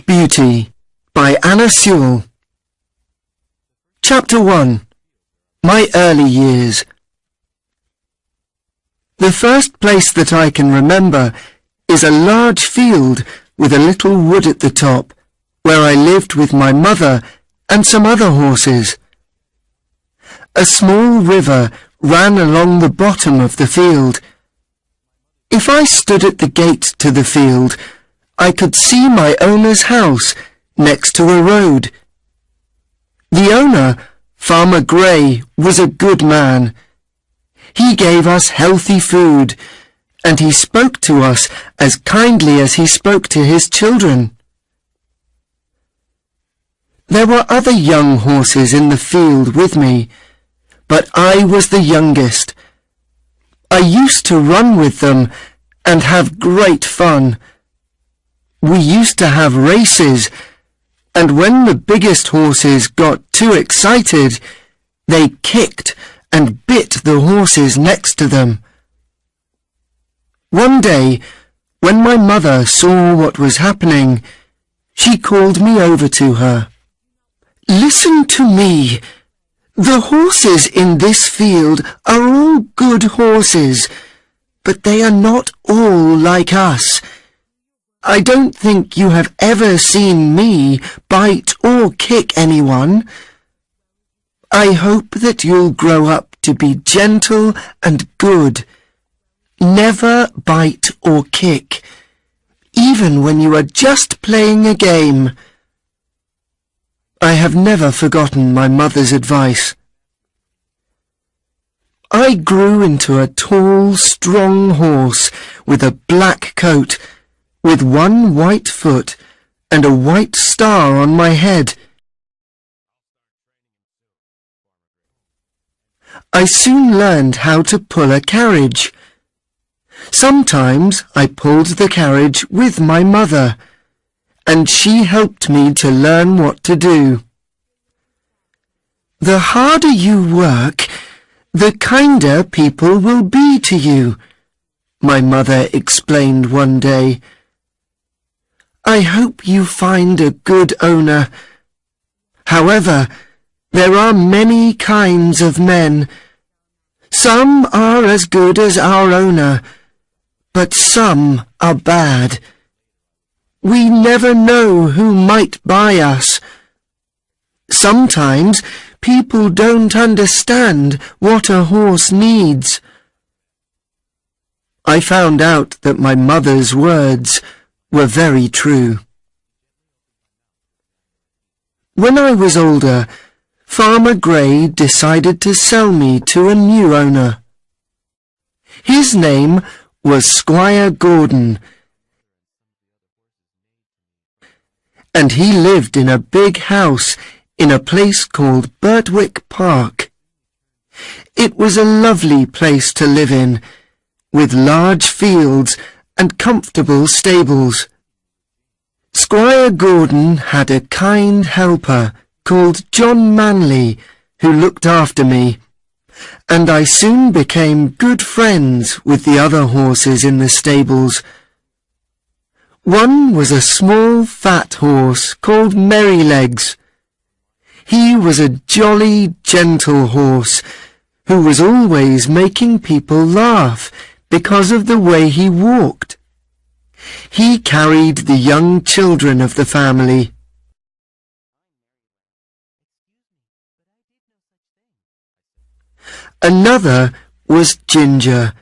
First Beauty by Anna Sewell. Chapter 1. My Early Years. The first place that I can remember is a large field with a little wood at the top, where I lived with my mother and some other horses. A small river ran along the bottom of the field. If I stood at the gate to the field, I could see my owner's house next to a road. The owner, Farmer Gray, was a good man. He gave us healthy food, and he spoke to us as kindly as he spoke to his children. There were other young horses in the field with me, but I was the youngest. I used to run with them and have great fun. We used to have races, and when the biggest horses got too excited, they kicked and bit the horses next to them. One day, when my mother saw what was happening, she called me over to her. "Listen to me. The horses in this field are all good horses, but they are not all like us. I don't think you have ever seen me bite or kick anyone. I hope that you'll grow up to be gentle and good. Never bite or kick, even when you are just playing a game." I have never forgotten my mother's advice. I grew into a tall, strong horse with a black coat, with one white foot and a white star on my head. I soon learned how to pull a carriage. Sometimes I pulled the carriage with my mother, and she helped me to learn what to do. The harder you work, the kinder people will be to you, my mother explained one day. I hope you find a good owner. However, there are many kinds of men. Some are as good as our owner, but some are bad. We never know who might buy us. Sometimes people don't understand what a horse needs. I found out that my mother's words were very true. When I was older, Farmer Gray decided to sell me to a new owner. His name was Squire Gordon, and he lived in a big house in a place called Birtwick Park. It was a lovely place to live in, with large fields and comfortable stables. Squire Gordon had a kind helper called John Manley, who looked after me, and I soon became good friends with the other horses in the stables. One was a small fat horse called Merrylegs. He was a jolly, gentle horse who was always making people laugh because of the way he walked. He carried the young children of the family. Another was Ginger,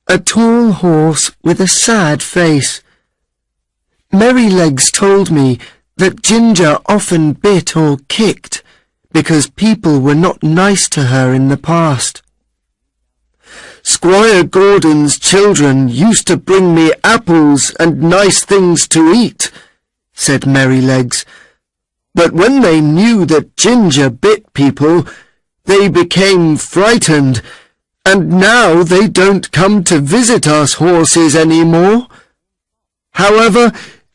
a tall horse with a sad face. Merrylegs told me that Ginger often bit or kicked because people were not nice to her in the past. "Squire Gordon's children used to bring me apples and nice things to eat," said Merrylegs, "but when they knew that Ginger bit people, they became frightened, and now they don't come to visit us horses any more. However,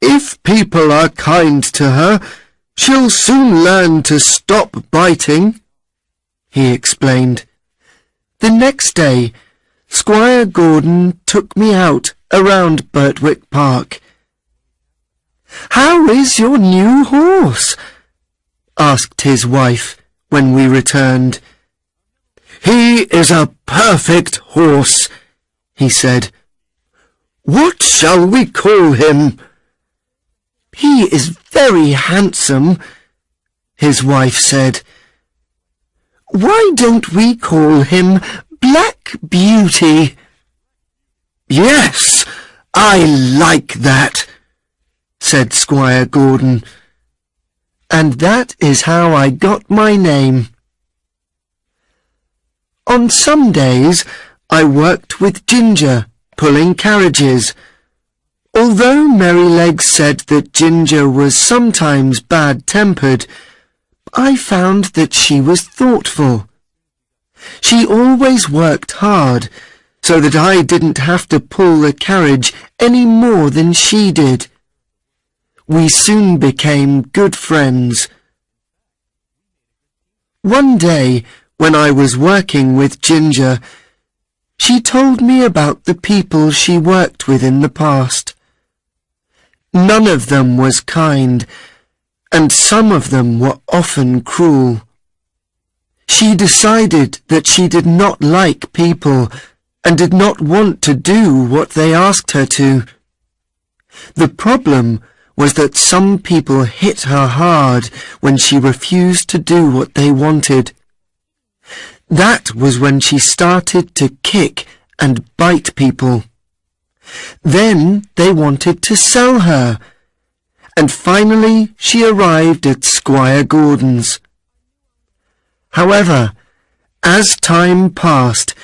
if people are kind to her, she'll soon learn to stop biting," he explained. The next day, Squire Gordon took me out around Birtwick Park. "How is your new horse?" asked his wife when we returned. "He is a perfect horse," he said. "What shall we call him?" "He is very handsome," his wife said. "Why don't we call him Black Beauty?" "Yes, I like that," said Squire Gordon. And that is how I got my name. On some days I worked with Ginger, pulling carriages. Although Merrylegs said that Ginger was sometimes bad-tempered, I found that she was thoughtful. She always worked hard, so that I didn't have to pull the carriage any more than she did. We soon became good friends. One day, when I was working with Ginger, she told me about the people she worked with in the past. None of them was kind, and some of them were often cruel. She decided that she did not like people and did not want to do what they asked her to. The problem was that some people hit her hard when she refused to do what they wanted. That was when she started to kick and bite people. Then they wanted to sell her, and finally she arrived at Squire Gordon's. However, as time passed,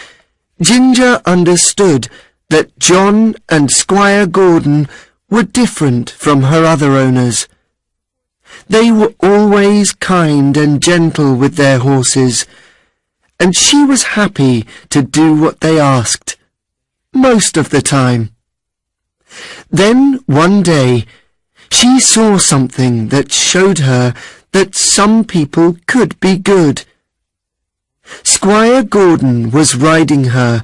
Ginger understood that John and Squire Gordon were different from her other owners. They were always kind and gentle with their horses, and she was happy to do what they asked, most of the time. Then one day, she saw something that showed her that some people could be good. Squire Gordon was riding her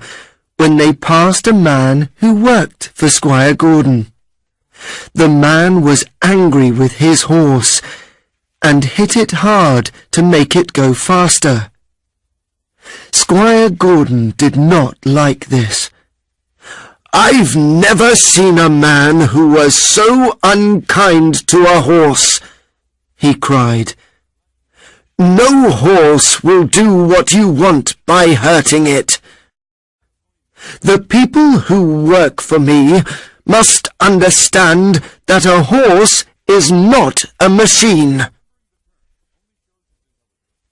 when they passed a man who worked for Squire Gordon. The man was angry with his horse and hit it hard to make it go faster. Squire Gordon did not like this. "I've never seen a man who was so unkind to a horse," he cried. "No horse will do what you want by hurting it. The people who work for me must understand that a horse is not a machine."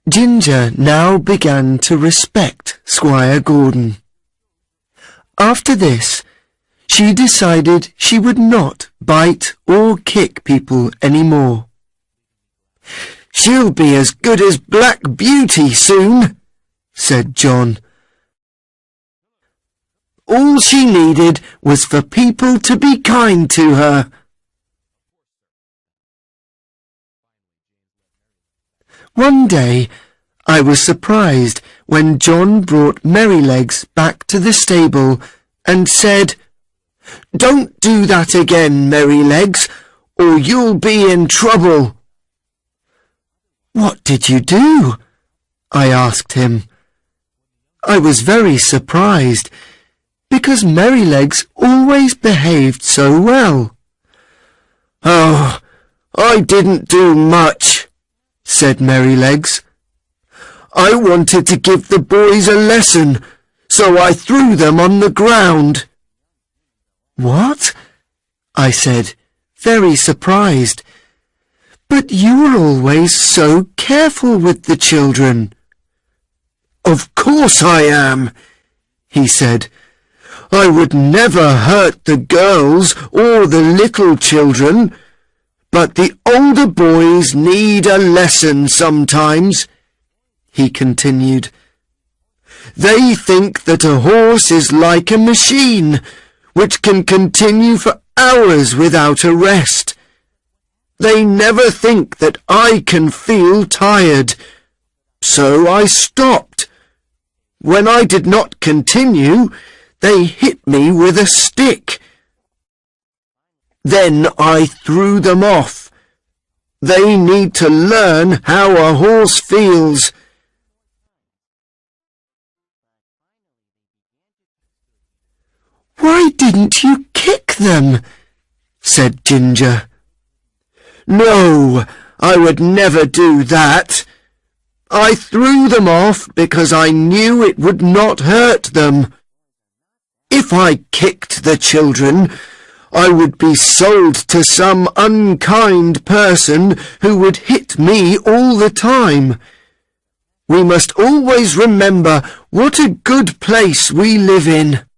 Ginger now began to respect Squire Gordon. After this, she decided she would not bite or kick people any more. "She'll be as good as Black Beauty soon," said John. All she needed was for people to be kind to her. One day, I was surprised when John brought Merrylegs back to the stable and said, "Don't do that again, Merrylegs, or you'll be in trouble." "What did you do?" I asked him. I was very surprised, because Merrylegs always behaved so well. "Oh, I didn't do much," said Merrylegs. "I wanted to give the boys a lesson, so I threw them on the ground." "What?" I said, very surprised. "But you were always so careful with the children." "Of course I am," he said. "I would never hurt the girls or the little children, but the older boys need a lesson sometimes," he continued. "They think that a horse is like a machine, which can continue for hours without a rest. They never think that I can feel tired. So I stopped. When I did not continue, they hit me with a stick." Then I threw them off. They need to learn how a horse feels. Why didn't you kick them? Said Ginger. No, I would never do that. I threw them off because I knew it would not hurt them. If I kicked the children, I would be sold to some unkind person who would hit me all the time. We must always remember what a good place we live in.